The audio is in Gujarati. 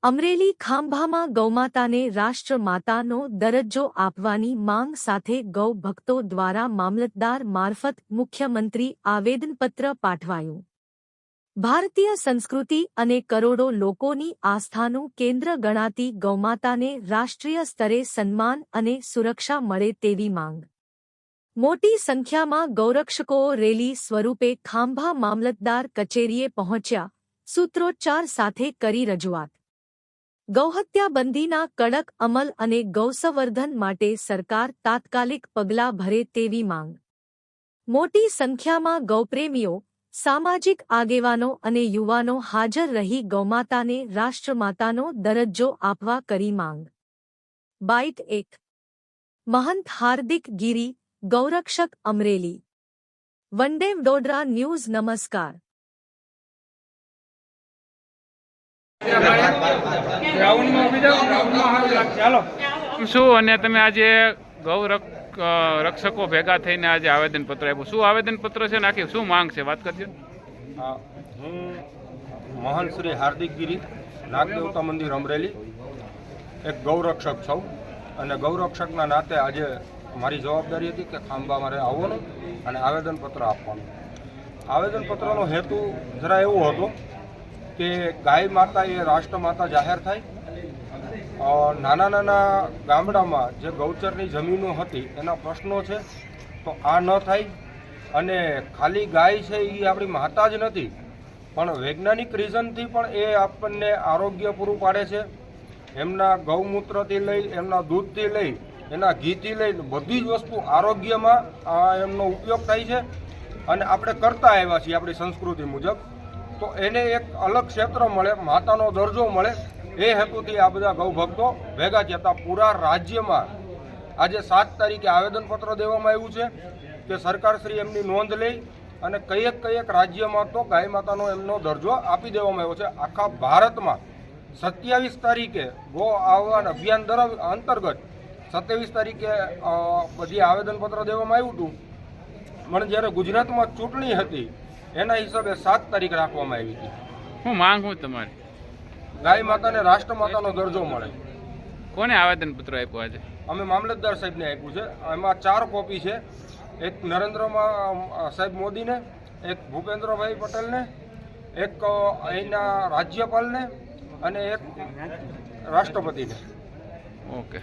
અમરેલી ખાંભામાં ગૌમાતાને રાષ્ટ્રમાતાનો દરજ્જો આપવાની માંગ સાથે ગૌ ભક્તો દ્વારા મામલતદાર મારફત મુખ્યમંત્રી આવેદનપત્ર પાઠવાયું. ભારતીય સંસ્કૃતિ અને કરોડો લોકોની આસ્થાનું કેન્દ્ર ગણાતી ગૌમાતાને રાષ્ટ્રીય સ્તરે સન્માન અને સુરક્ષા મળે તેવી માંગ. મોટી સંખ્યામાં ગૌરક્ષકો રેલી સ્વરૂપે ખાંભા મામલતદાર કચેરીએ પહોંચ્યા, સૂત્રોચ્ચાર સાથે કરી રજૂઆત. ગૌહત્યા બંધીના કડક અમલ અને ગૌસંવર્ધન માટે સરકાર તાત્કાલિક પગલાં ભરે તેવી માંગ. મોટી સંખ્યામાં ગૌપ્રેમીઓ, સામાજિક આગેવાનો અને યુવાનો હાજર રહી ગૌમાતાને રાષ્ટ્રમાતાનો દરજ્જો આપવા કરી માંગ. બાઇટ 1. મહંત હાર્દિક ગીરી, ગૌરક્ષક, અમરેલી. વંડે વડોદરા ન્યૂઝ. નમસ્કાર. શું અને તમે આજે ગૌ રક્ષકો ભેગા થઈને આજે આવેદનપત્ર આપ્યું, શું આવેદનપત્ર છે ને આખી શું માંગ છે, વાત કરજો. હું મહંત શ્રી હાર્દિક ગીરી, નાગદેવતા મંદિર, અમરેલી, એક ગૌરક્ષક છું અને ગૌરક્ષકના નાતે આજે મારી જવાબદારી હતી કે ખાંભા મારે આવવાનું અને આવેદનપત્ર આપવાનું. આવેદનપત્રનો હેતુ જરા એવો હતો કે ગાય માતા એ રાષ્ટ્રમાતા જાહેર થાય. નાના નાના ગામડામાં જે ગૌચરની જમીનો હતી એના પ્રશ્નો છે, તો આ ન થાય. અને ખાલી ગાય છે એ આપણી માતા જ નથી, પણ વૈજ્ઞાનિક રીઝનથી પણ એ આપણને આરોગ્ય પૂરું પાડે છે. એમના ગૌમૂત્રથી લઈ, એમના દૂધથી લઈ, એના ઘીથી લઈ બધી જ વસ્તુ આરોગ્યમાં એમનો ઉપયોગ થાય છે અને આપણે કરતા આવ્યા છીએ આપણી સંસ્કૃતિ મુજબ. તો એને એક અલગ ક્ષેત્ર મળે, માતાનો દરજ્જો મળે, એ હેતુથી આ બધા ગૌભક્તો ભેગા થયા હતા. પૂરા રાજ્યમાં આજે 7 તારીખે આવેદનપત્ર દેવામાં આવ્યું છે કે સરકારશ્રી એમની નોંધ લઈ અને કયેક રાજ્યમાં તો ગાય માતાનો એમનો દરજ્જો આપી દેવામાં આવ્યો છે. આખા ભારતમાં 27 તારીખે ગો આહ્વાન અભિયાન અંતર્ગત 27 તારીખે બધી આવેદનપત્ર દેવામાં આવ્યું હતું, પણ જ્યારે ગુજરાતમાં ચૂંટણી હતી એના હિસાબે 7 તારીખ રાખવામાં આવી હતી. હું માંગ હું તમારી ગાય માતાને રાષ્ટ્રમાતાનો દરજ્જો મળે. કોને આવેદનપત્ર આપ્યું આજે? અમે મામલતદાર સાહેબને આપ્યું છે. એમાં 4 કોપી છે. એક નરેન્દ્ર સાહેબ મોદીને, એક ભૂપેન્દ્રભાઈ પટેલને, એક અહીંના રાજ્યપાલને અને એક રાષ્ટ્રપતિને. ઓકે.